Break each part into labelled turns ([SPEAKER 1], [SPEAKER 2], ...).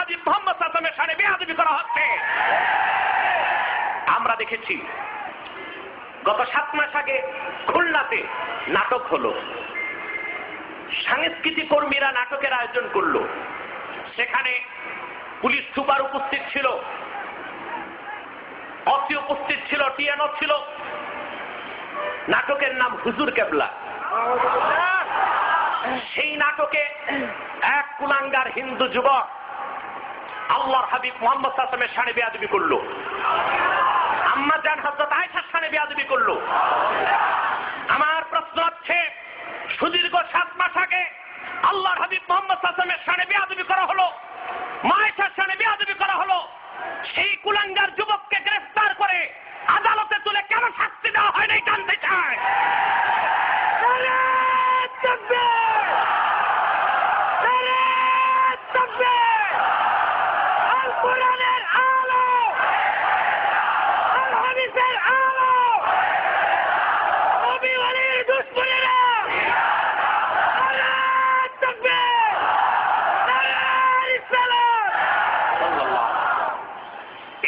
[SPEAKER 1] হাবিব মুহাম্মদ সাল্লাল্লাহু আলাইহি ওয়াসাল্লামের শানে বেয়াদবি করা হচ্ছে। আমরা দেখেছি গত 7 মাস আগে খুলনাতে নাটক হলো, সাংস্কৃতিক কর্মীরা নাটকের আয়োজন করলো, সেখানে পুলিশ সুপার উপস্থিত ছিল, অসি উপস্থিত ছিল, টিএনও ছিল। নাটকের নাম হুজুর কেবলা। সেই নাটকে এক কুলাঙ্গার হিন্দু যুবক আল্লাহর হাবিব মুহাম্মদ সাল্লাল্লাহু আলাইহি ওয়াসাল্লামের শানে বেয়াদবি করলো, আম্মা জান হযরত আয়েশার শানে বেয়াদবি করলো। আমার প্রশ্ন হচ্ছে, সুদীর্ঘ 7 মাস আগে আল্লাহর হাবিব মুহাম্মদ সাল্লাল্লাহু আলাইহি ওয়াসাল্লামের শানে বেয়াদবি করা হলো, মা আয়েশার শানে বেয়াদবি করা হলো, সেই কুলাঙ্গার যুবককে গ্রেফতার করে আদালতে তুলে কেন শাস্তি দেওয়া হয় নাই জানতে চাই।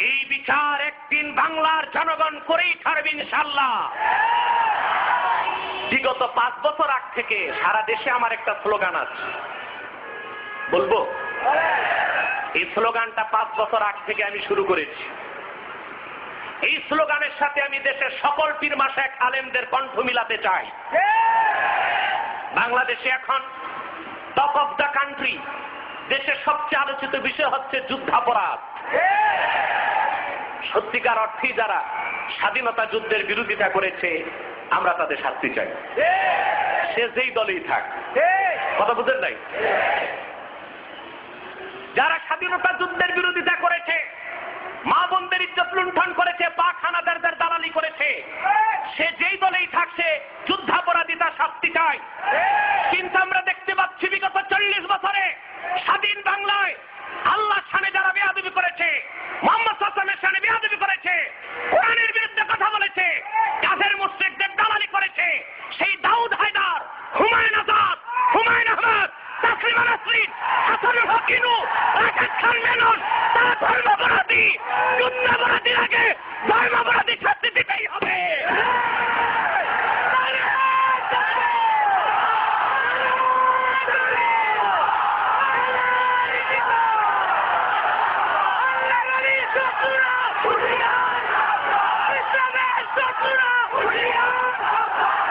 [SPEAKER 1] এই বিচার একদিন বাংলার জনগণ করেই ছাড়বে ইনশাআল্লাহ। বিগত 5 বছর আগ থেকে সারা দেশে আমার একটা স্লোগান আছে, বলবো? এই স্লোগানটা 5 বছর আগ থেকে আমি শুরু করেছি। এই স্লোগানের সাথে আমি দেশের সকল পীর মাশায়েখ আলেমদের কণ্ঠ মিলাতে চাই। বাংলাদেশে এখন টপ অফ দ্য কান্ট্রি, দেশের সবচেয়ে আলোচিত বিষয় হচ্ছে যুদ্ধাপরাধ। সত্যিকার অর্থেই যারা স্বাধীনতা যুদ্ধের বিরোধিতা করেছে আমরা তাদের শাস্তি চাই, সে যেই দলেই থাক। কথা বুঝেন নাই? যারা স্বাধীনতা যুদ্ধের বিরোধিতা করেছে, মা বোনদের ইজ্জত লুণ্ঠন করেছে, পাক হানাদারদের দালালি করেছে, সে যেই দলেই থাকছে যুদ্ধাপরাধী তার শাস্তি চাই। কিন্তু আমরা দেখতে পাচ্ছি বিগত 40 বছরে স্বাধীন বাংলায় আল্লাহর শানে যারা বেয়াদবি করেছে, মুহাম্মদ সাল্লাল্লাহু আলাইহি ওয়াসাল্লামের শানে বেয়াদবি করেছে, কোরআনের বিরুদ্ধে কথা বলেছে, কাফের মুশরিকদের দালালি করেছে, সেই দাউদ হায়দার, হুমায়ুন আজাদ, হুমায়ুন আহমদ, তাসলিমা নাসরিন, হাসানুল হকিনু, রাশেদ খান মেনন, তারা ধর্মাপরাধী। যুদ্ধাপরাধীর আগে ধর্মাপরাধীর শাস্তি দিতেই হবে।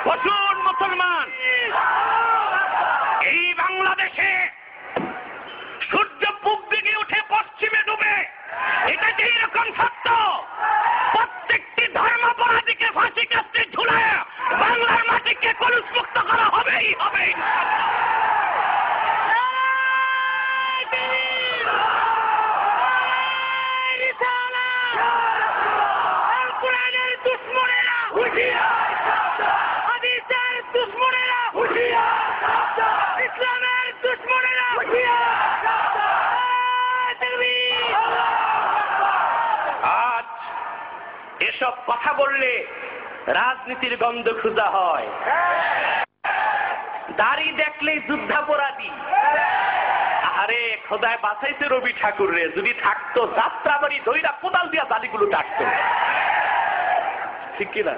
[SPEAKER 1] বসুন মুসলমান, এই বাংলাদেশে সূর্য পূব দিকে উঠে পশ্চিমে ডুবে, এটা যেই রকম সত্য, প্রত্যেকটি ধর্মাপরাধীকে ফাঁসি কাস্তে ঝুলায় বাংলার মাটিকে কলুষমুক্ত করা হবেই হবে। আজ এসব কথা বললে রাজনীতির গন্ধ খুঁজা হয়, দাড়ি দেখলেই যুদ্ধাপরাধী। আরে খোদায় বাঁচাইতে রবি ঠাকুর রে, যদি থাকতো যাত্রাবাড়ি ধইরা কোদাল দিয়া দাড়িগুলো কাটতো, ঠিক কিনা?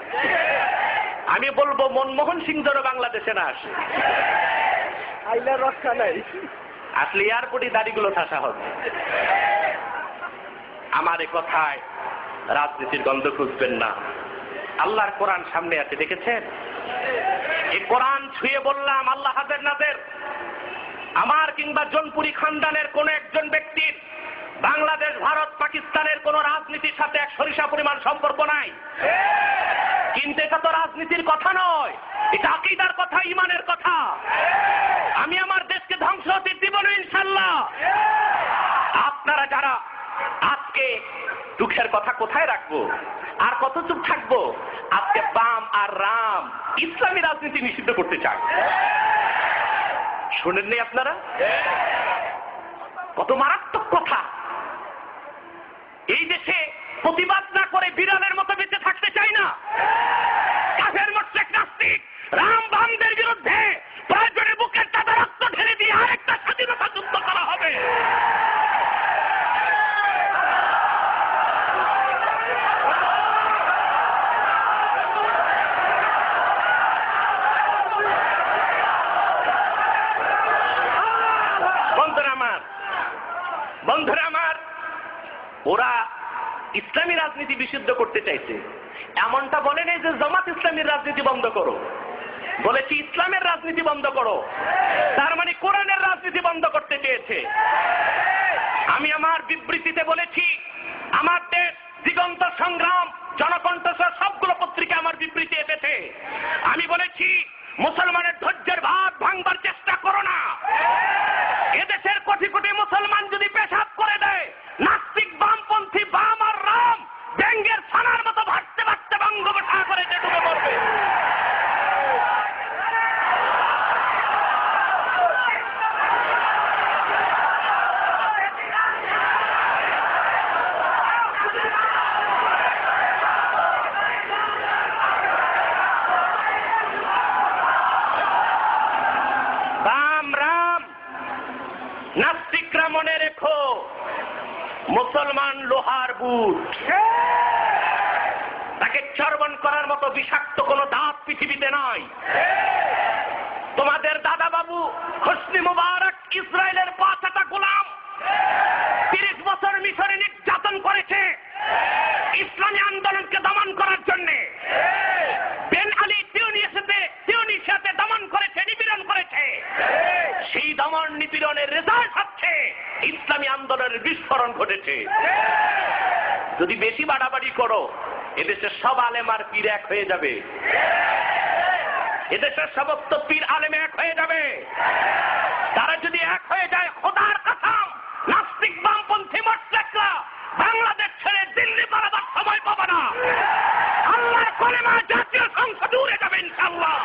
[SPEAKER 1] আমি বলবো মনমোহন সিং যেন বাংলাদেশে না আসে, রক্ষা নাই, আসলে এয়ারপোর্টে দাড়িগুলো ঠাসা হবে। আমার এ কথায় রাজনীতির গন্ধ খুঁজবেন না। আল্লাহর কোরআন সামনে আছে, দেখেছেন? এই কোরআন ছুঁয়ে বললাম, আল্লাহ হাজের নাজের আমার কিংবা জনপুরি খানদানের কোন একজন ব্যক্তির বাংলাদেশ, ভারত, পাকিস্তানের কোন রাজনীতির সাথে এক সরিষা পরিমাণ সম্পর্ক নাই। কিন্তু এটা তো রাজনীতির কথা নয়, এটা আকীদার কথা, ঈমানের কথা। আমি আমার দেশকে ধ্বংস হতে দিব না ইনশাআল্লাহ। আপনারা যারা আজকে দুঃখের কথা কোথায় রাখবো, আর কত চুপ থাকবো, আজকে বাম আর রাম ইসলামী রাজনীতি নিষিদ্ধ করতে চায়। শুনেননি আপনারা? কত মারাত্মক কথা। এই দেশে প্রতিবাদ না করে বিড়ালের মতো বেঁচে থাকতে চাই না। কাফের মুশরিক নাস্তিক রাম বামদের বিরুদ্ধে প্রয়োজনে বুকের তাজা রক্ত ঢেলে দিয়ে আরেকটা স্বাধীনতা যুদ্ধ করা হবে। বন্ধুরা আমার, ওরা ইসলামী রাজনীতি বিশুদ্ধ করতে চাইছে। এমনটা বলে নেই যে জামাত ইসলামীর রাজনীতি বন্ধ করো, বলেছি ইসলামের রাজনীতি বন্ধ করো। তার মানে কোরআনের রাজনীতি বন্ধ করতে চেয়েছে। আমি আমার বিবৃতিতে বলেছি, আমার দেশ দিগন্ত সংগ্রাম, জনকণ্ঠস্বর সবগুলো পত্রিকা আমার বিবৃতি এসেছে। আমি বলেছি মুসলমানের ধৈর্যের ভাত ভাঙবার চেষ্টা করো না। এদেশের কোটি কোটি মুসলমান যদি পেশাব করে দেয়, নাস্তিক বামপন্থী বাম আর রাম ব্যাঙ্গের ছানার মতো ভাসতে ভাসতে বঙ্গোপসাগরে ডুবে পড়বে। নাস্তিকরা মনে রেখো, মুসলমান লোহার বুট, তাকে চর্বণ করার মতো বিষাক্ত কোন দাঁত পৃথিবীতে নয়। তোমাদের দাদা বাবু হোসনি মুবারক ইসরায়েলের ৫টা গোলাম ৩০ বছর মিশরে নির্যাতন করেছে ইসলামী আন্দোলনকে দমন করার জন্য। বেন আলী তিউনিসিয়াতে দমন করেছে, নিপীড়ন করেছে। সেই দমন নিপীড়নের রেজাল্ট হচ্ছে ইসলামী আন্দোলনের বিস্ফোরণ ঘটেছে। যদি বেশি বাড়াবাড়ি করো, এদেশের সব আলেম আর পীর এক হয়ে যাবে। এদেশের সমস্ত পীর আলেম এক হয়ে যাবে। তারা যদি এক হয়ে যায়, খোদার কসম, নাস্তিক বামপন্থী মোর্শেকরা বাংলাদেশ ছেড়ে দিল্লি পালাবার সময় পাবে না। আল্লাহর কলেমা জাতীয় সংসদে উড়ে যাবে ইনশাআল্লাহ।